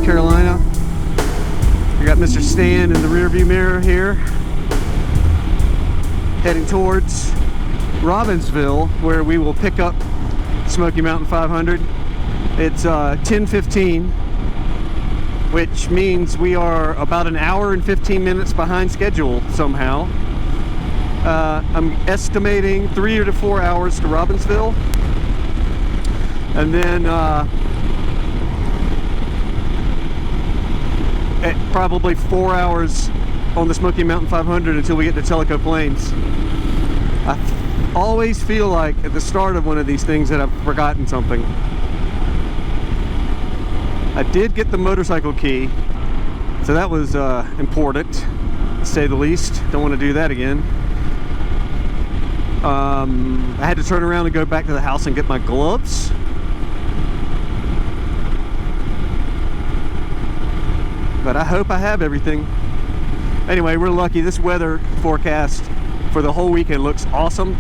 North Carolina. We got Mr. Stan in the rearview mirror here, heading towards Robbinsville, where we will pick up Smokey Mountain 500. It's 10:15, which means we are about an hour and 15 minutes behind schedule somehow. I'm estimating 3 to 4 hours to Robbinsville, and then probably 4 hours on the Smokey Mountain 500 until we get to Tellico Plains. I always feel like at the start of one of these things that I've forgotten something. I did get the motorcycle key, so that was important, to say the least. Don't want to do that again. I had to turn around and go back to the house and get my gloves. But I hope I have everything. Anyway, we're lucky. This weather forecast for the whole weekend looks awesome.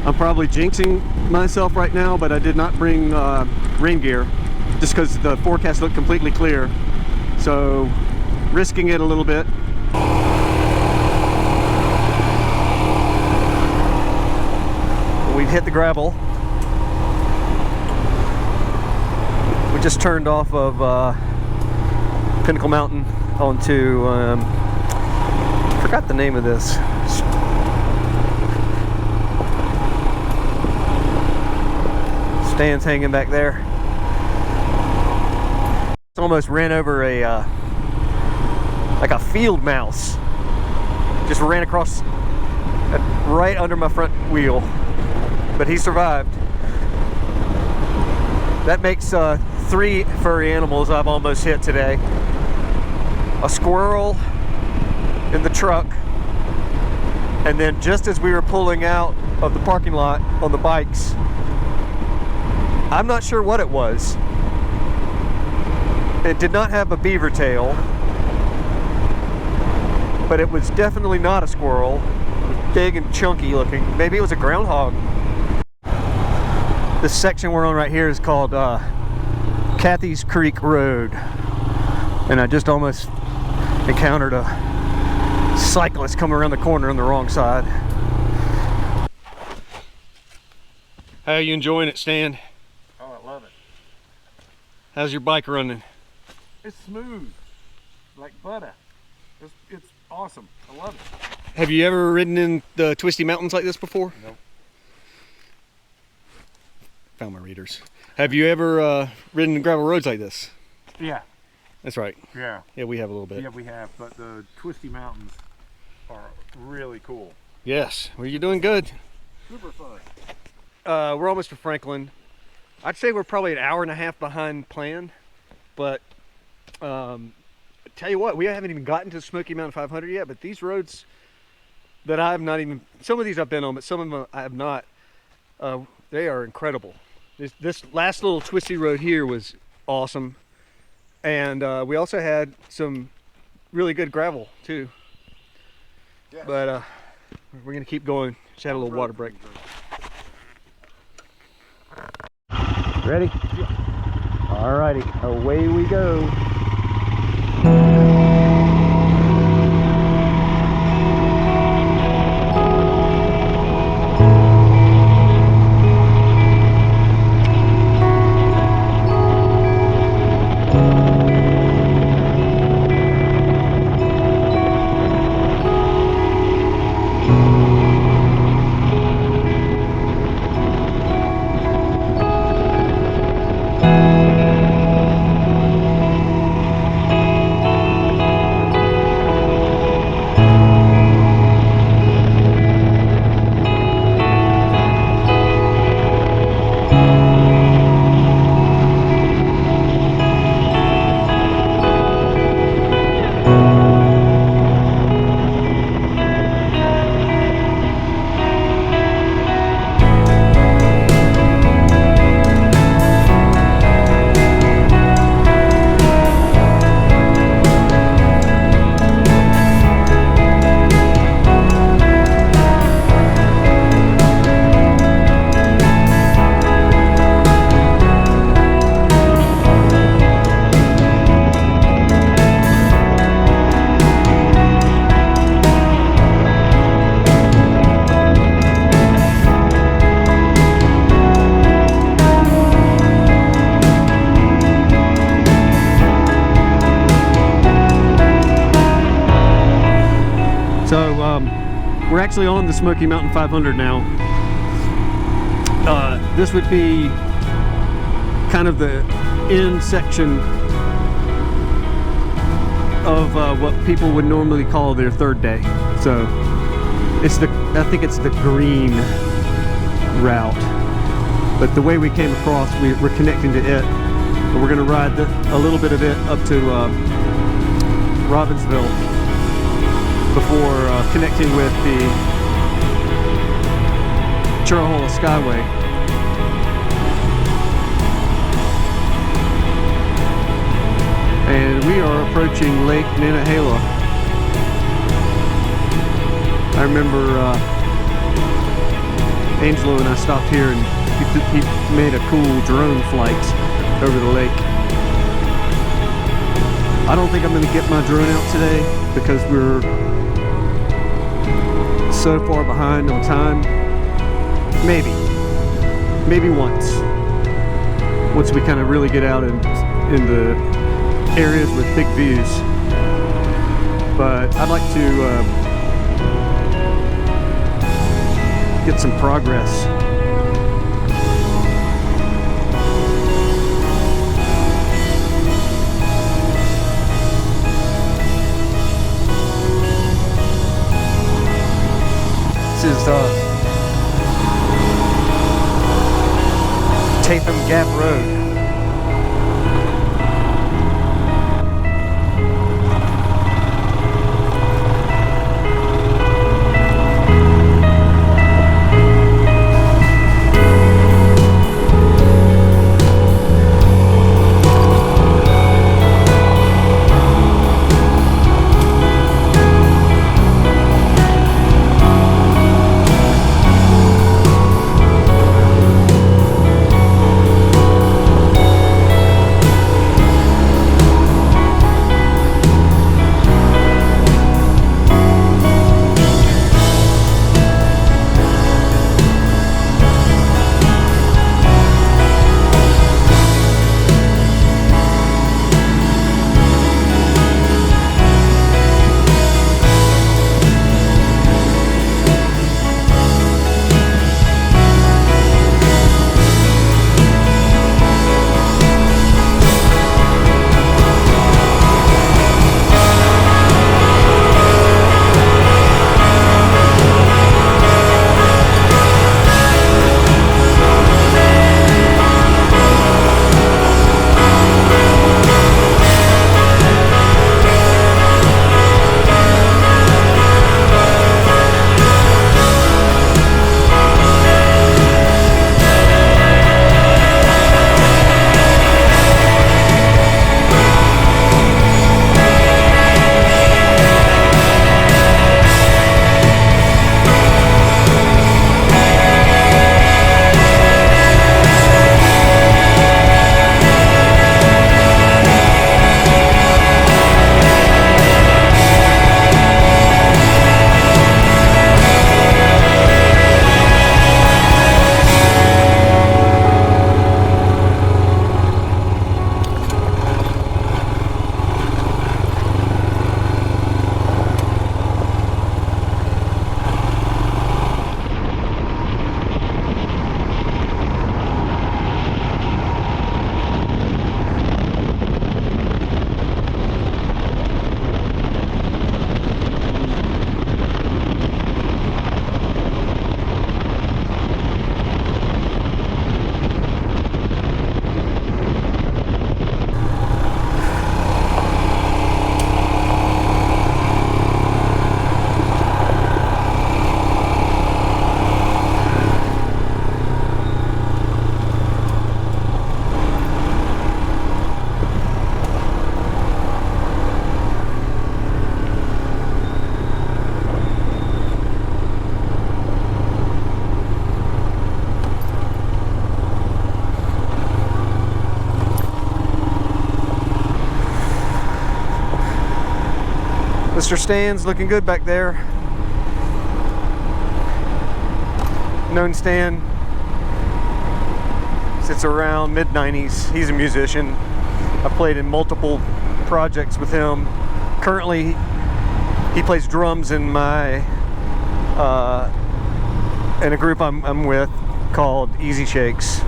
I'm probably jinxing myself right now, but I did not bring rain gear just because the forecast looked completely clear. So, risking it a little bit. We've hit the gravel. We just turned off of Pinnacle Mountain onto, forgot the name of this. Stan's hanging back there. Almost ran over a like a field mouse. Just ran across right under my front wheel, but he survived. That makes 3 furry animals I've almost hit today. A squirrel in the truck, and then just as we were pulling out of the parking lot on the bikes, I'm not sure what it was. It did not have a beaver tail, but it was definitely not a squirrel. It was big and chunky looking. Maybe it was a groundhog. This section we're on right here is called Cathy's Creek Road, and I just almost encountered a cyclist coming around the corner on the wrong side. How are you enjoying it, Stan? Oh, I love it. How's your bike running? It's smooth, like butter. It's awesome. I love it. Have you ever ridden in the twisty mountains like this before? Nope. Found my readers. Have you ever ridden in gravel roads like this? Yeah. That's right. Yeah. Yeah, we have a little bit. Yeah, we have, but the twisty mountains are really cool. Yes. Well, you're doing good. Super fun. We're almost to Franklin. I'd say we're probably an hour and a half behind plan, but tell you what, we haven't even gotten to Smokey Mountain 500 yet, but these roads that I've not even, some of these I've been on, but some of them I have not, they are incredible. This last little twisty road here was awesome, and we also had some really good gravel too. Yes. But we're gonna keep going. Just had a little water break. Ready? Yeah. Alrighty, away we go. actually on the Smokey Mountain 500 now. This would be kind of the end section of what people would normally call their third day. So it's I think it's the green route. But the way we came across, we're connecting to it. But we're going to ride a little bit of it up to Robbinsville before connecting with the Cherohala Skyway. And we are approaching Lake Nantahala. I remember Angelo and I stopped here and he made a cool drone flight over the lake. I don't think I'm going to get my drone out today because we're so far behind on time. Maybe once we kind of really get out in the areas with big views. But I'd like to get some progress. This is Tatham Gap Road. Mr. Stan's looking good back there. Known Stan. Sits around mid-90s. He's a musician. I've played in multiple projects with him. Currently, he plays drums in my in a group I'm with called Easy Shakes,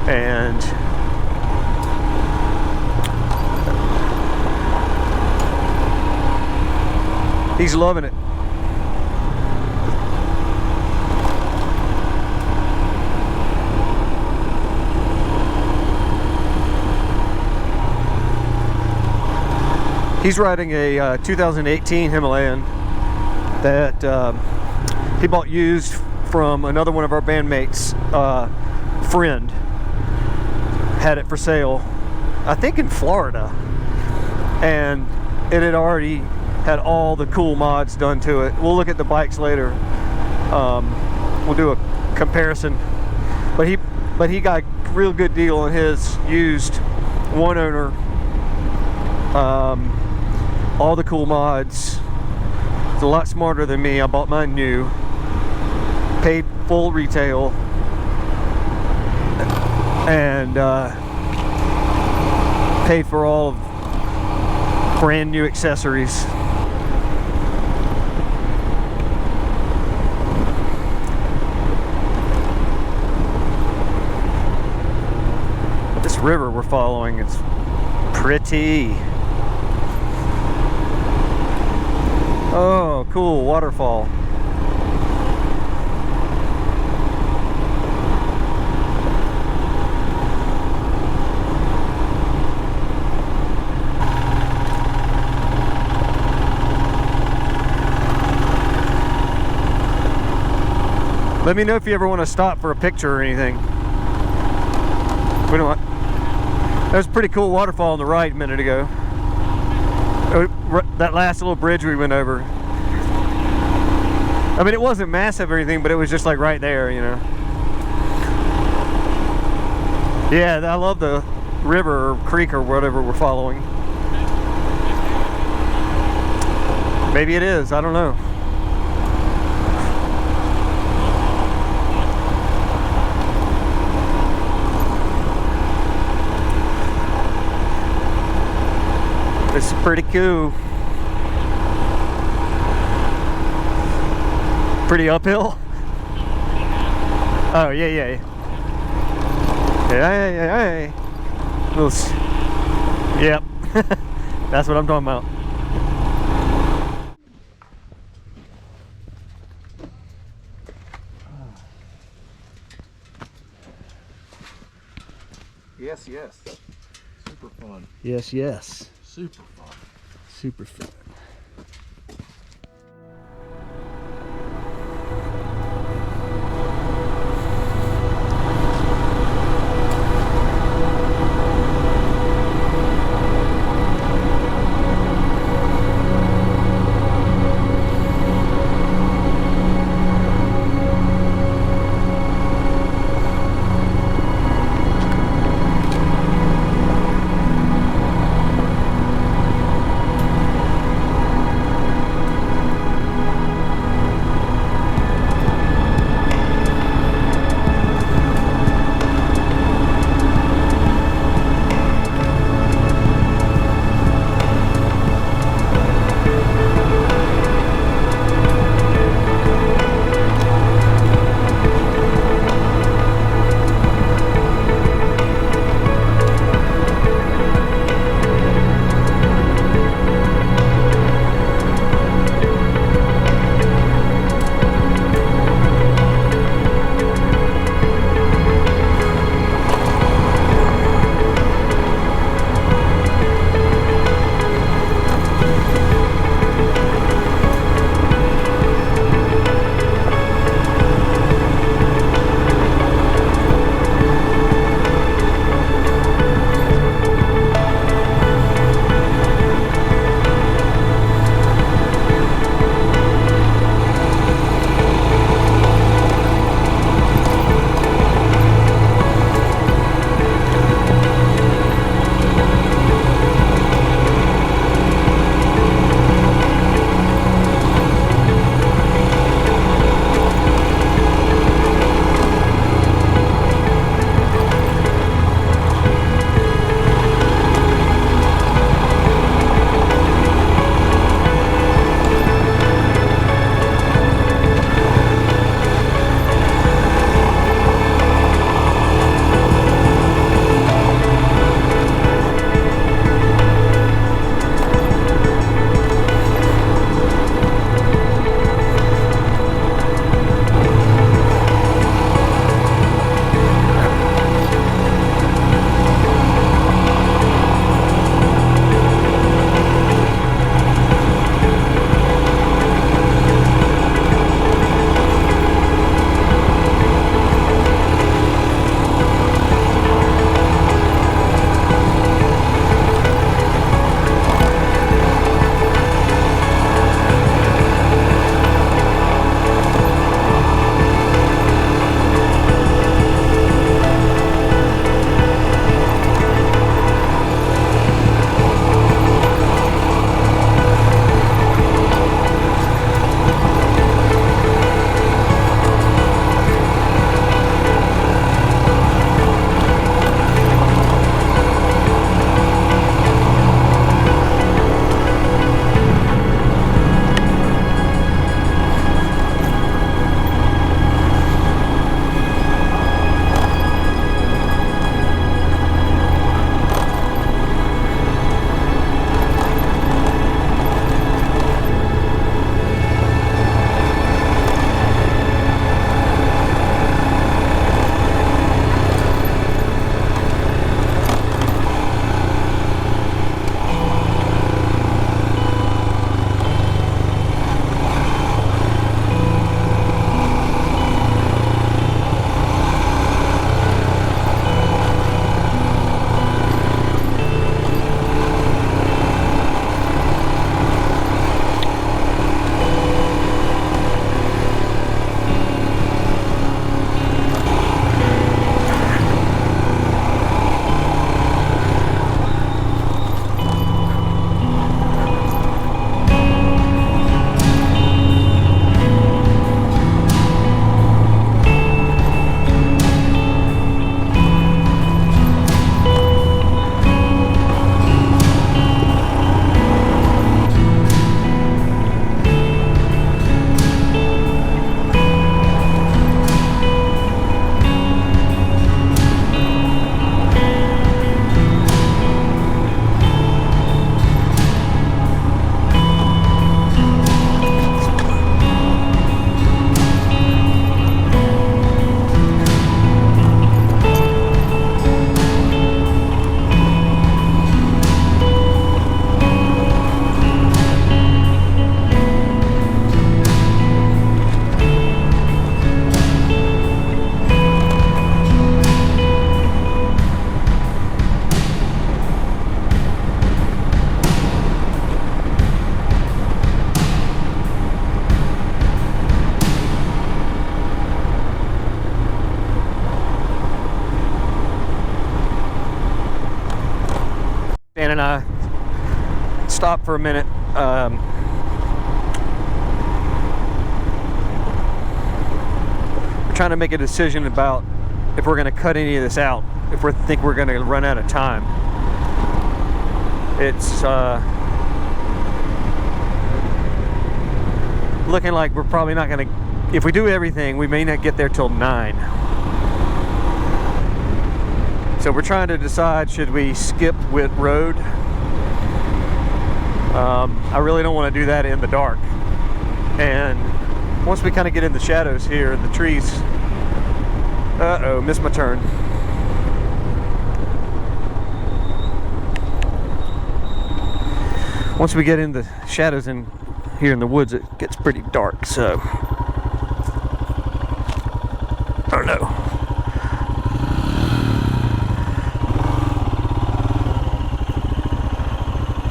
and he's loving it. He's riding a 2018 Himalayan that he bought used from another one of our bandmates' friend. Had it for sale, I think in Florida, and it had already had all the cool mods done to it. We'll look at the bikes later. We'll do a comparison, but he got a real good deal on his used, one owner. All the cool mods. It's a lot smarter than me. I bought mine new, paid full retail, and paid for all of brand new accessories. This river we're following, it's pretty. Oh, cool waterfall. Let me know if you ever want to stop for a picture or anything. We don't want. That was a pretty cool waterfall on the right a minute ago. That last little bridge we went over. I mean, it wasn't massive or anything, but it was just like right there, you know. Yeah, I love the river or creek or whatever we're following. Maybe it is, I don't know. It's pretty cool. Pretty uphill. Oh yeah. Hey. Yep. That's what I'm talking about. Yes. Super fun. Yes. Super fun. Super fun. Dan and I stopped for a minute. We're trying to make a decision about if we're going to cut any of this out, if we think we're going to run out of time. It's looking like we're probably not going to, if we do everything, we may not get there till 9. So we're trying to decide, should we skip Whit Road? I really don't want to do that in the dark. And once we kind of get in the shadows here, the trees, uh-oh, missed my turn. Once we get in the shadows in here in the woods, it gets pretty dark, so. Oh no.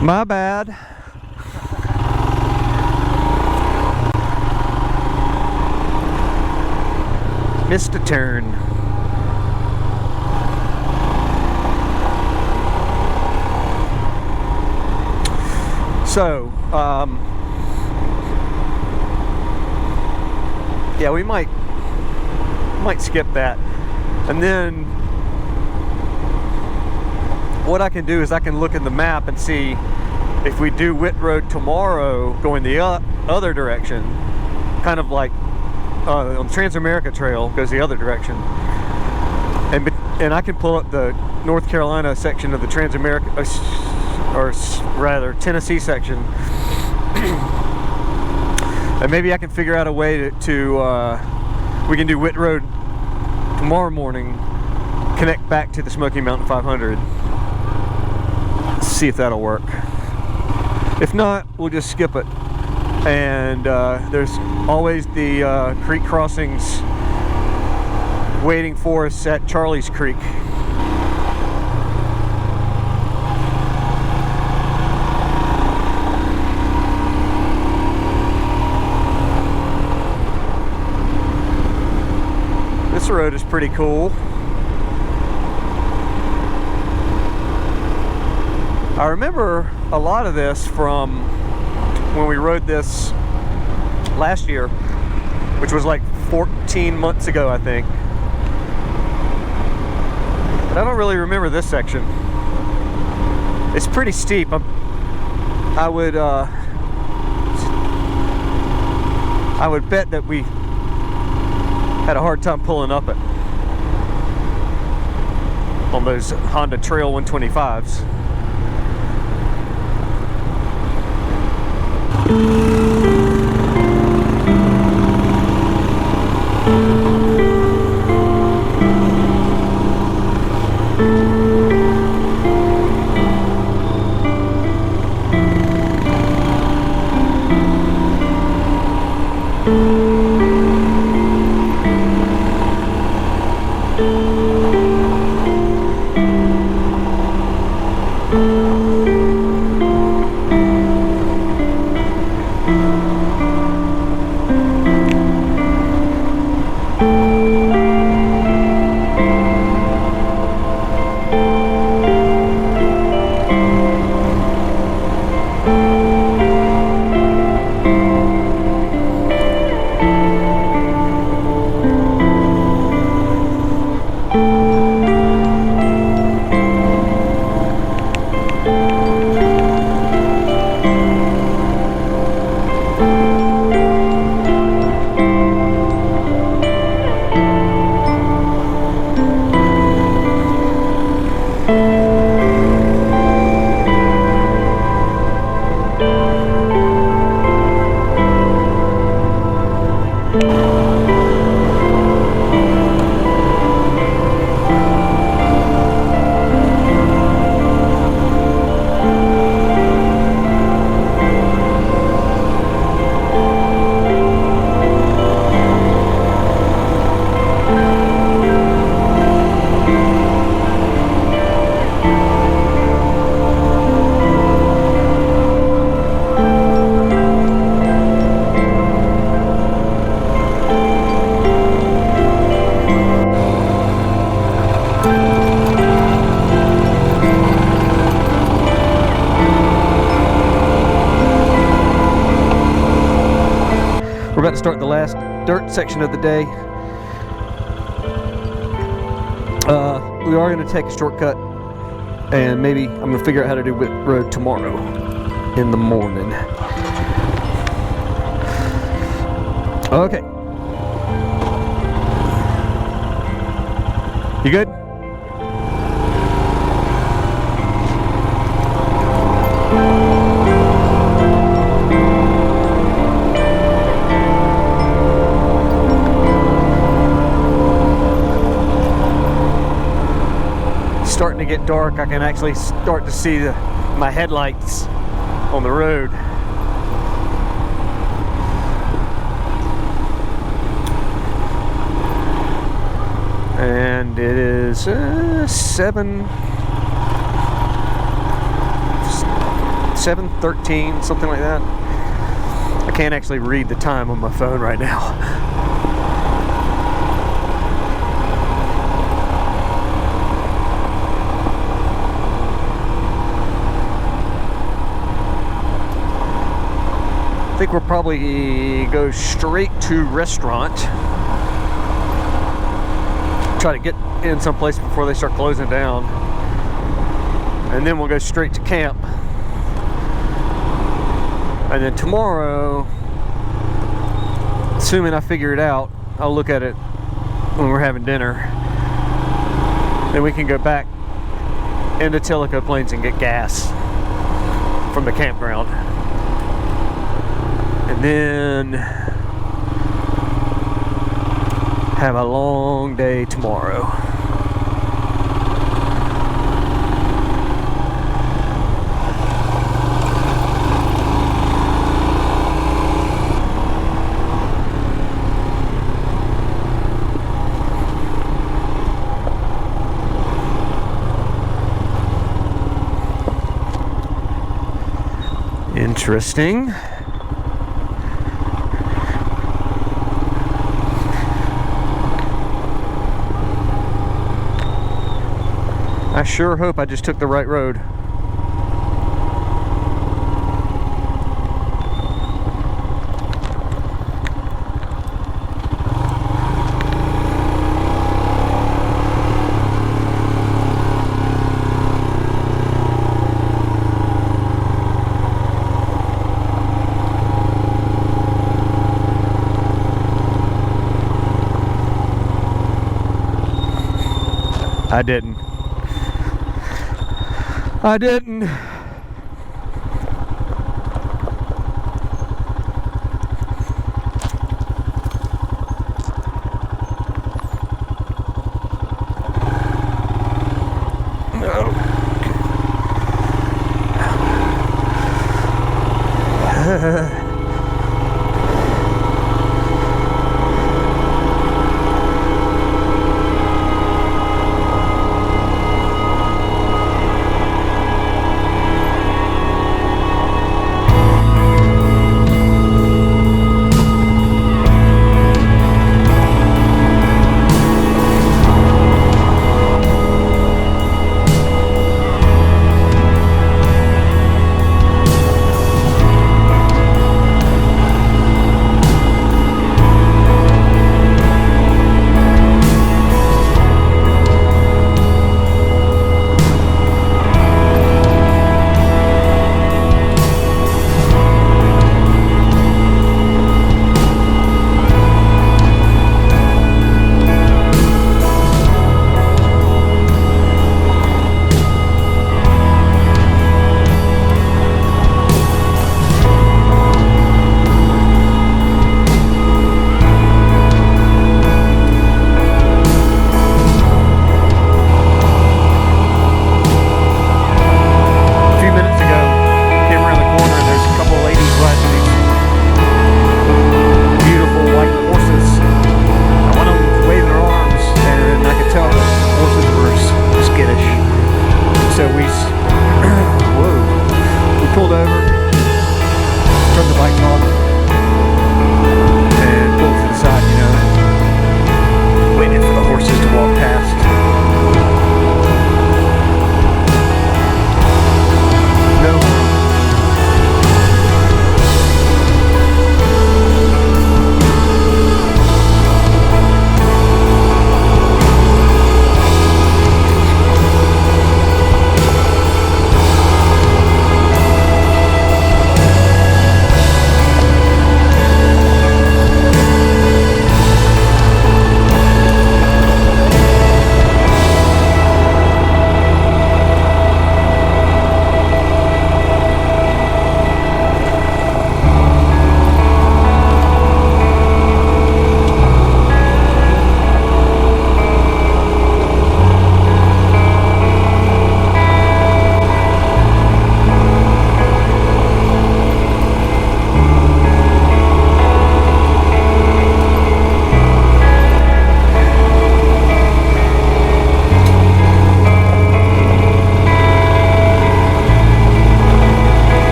My bad. Missed a turn. So, yeah, we might skip that. And then what I can do is I can look in the map and see if we do Whit Road tomorrow going the other direction, kind of like on the Transamerica Trail goes the other direction, and I can pull up the North Carolina section of the Transamerica, or rather Tennessee section, and maybe I can figure out a way to we can do Whit Road tomorrow morning, connect back to the Smoky Mountain 500. See if that'll work. If not, we'll just skip it. And there's always the creek crossings waiting for us at Charlie's Creek. This road is pretty cool. I remember a lot of this from when we rode this last year, which was like 14 months ago, I think. But I don't really remember this section. It's pretty steep. I would bet that we had a hard time pulling up it on those Honda Trail 125s. dirt section of the day. We are going to take a shortcut, and maybe I'm going to figure out how to do Whip Road tomorrow in the morning. Okay. You good? Starting to get dark. I can actually start to see my headlights on the road. And it is 7:13, something like that. I can't actually read the time on my phone right now. I think we'll probably go straight to restaurant. Try to get in someplace before they start closing down. And then we'll go straight to camp. And then tomorrow, assuming I figure it out, I'll look at it when we're having dinner. Then we can go back into Tellico Plains and get gas from the campground. And then have a long day tomorrow. Interesting. I sure hope I just took the right road. I didn't. I didn't.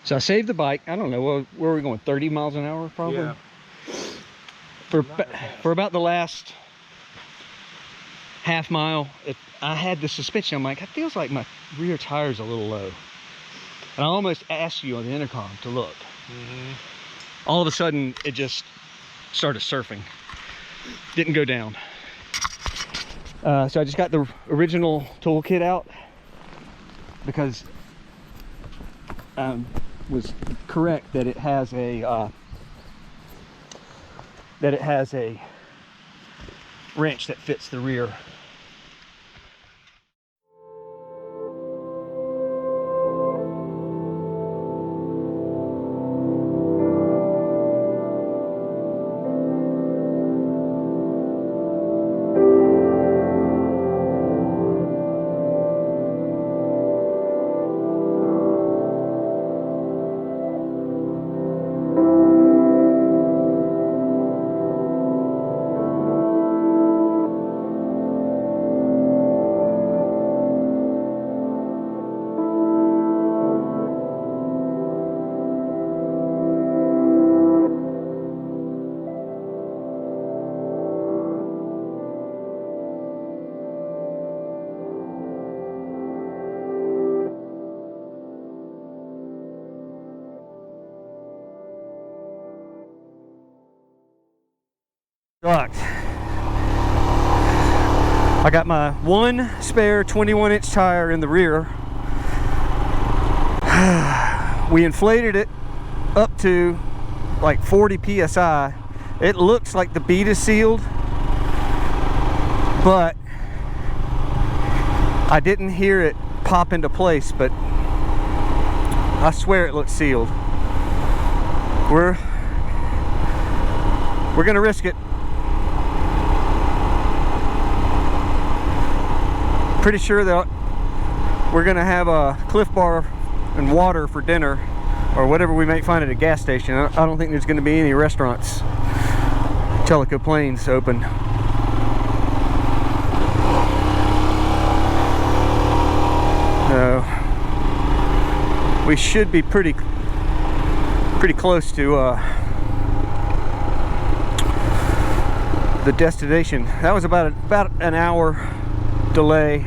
So I saved the bike. I don't know, where are we going? 30 miles an hour probably? Yeah. For about the last half mile, I had the suspicion. I'm like, it feels like my rear tire's a little low. And I almost asked you on the intercom to look. All of a sudden, it just started surfing. Didn't go down. So I just got the original toolkit out because was correct that it has a wrench that fits the rear. Sucked. I got my one spare 21-inch tire in the rear. We inflated it up to like 40 psi. It looks like the bead is sealed, but I didn't hear it pop into place, but I swear it looks sealed. We're gonna risk it. Pretty sure that we're gonna have a Cliff Bar and water for dinner, or whatever we might find at a gas station. I don't think there's gonna be any restaurants. Tellico Plains open. We should be pretty close to the destination. That was about an hour delay,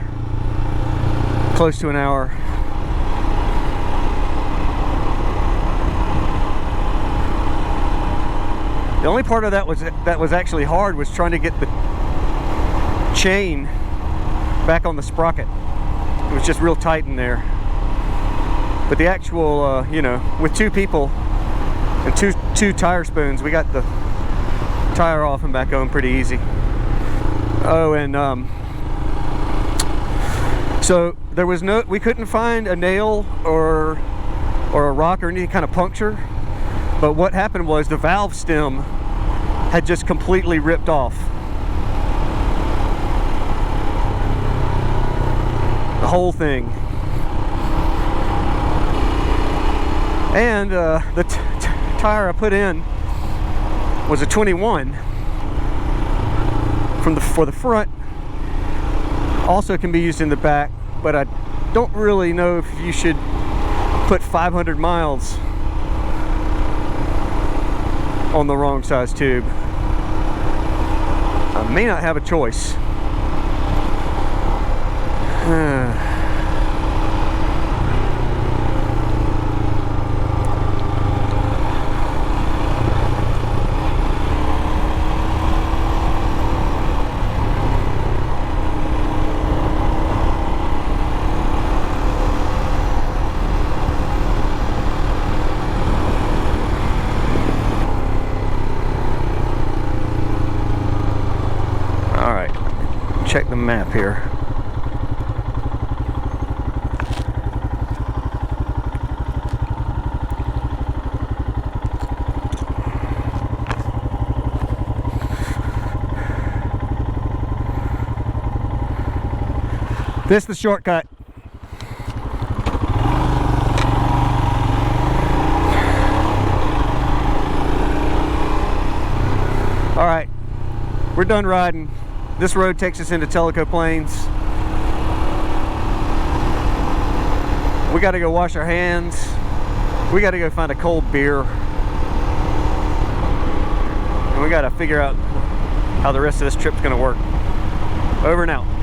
close to an hour. The only part of that was actually hard was trying to get the chain back on the sprocket. It was just real tight in there. But the actual, you know, with two people and two tire spoons, we got the tire off and back on pretty easy. Oh, and so there was we couldn't find a nail or a rock or any kind of puncture. But what happened was the valve stem had just completely ripped off. The whole thing. And the tire I put in was a 21 for the front. Also can be used in the back, but I don't really know if you should put 500 miles on the wrong size tube. I may not have a choice. Check the map here. This is the shortcut. All right, we're done riding. This road takes us into Tellico Plains. We got to go wash our hands, We got to go find a cold beer. And we got to figure out how the rest of this trip's going to work. Over and out.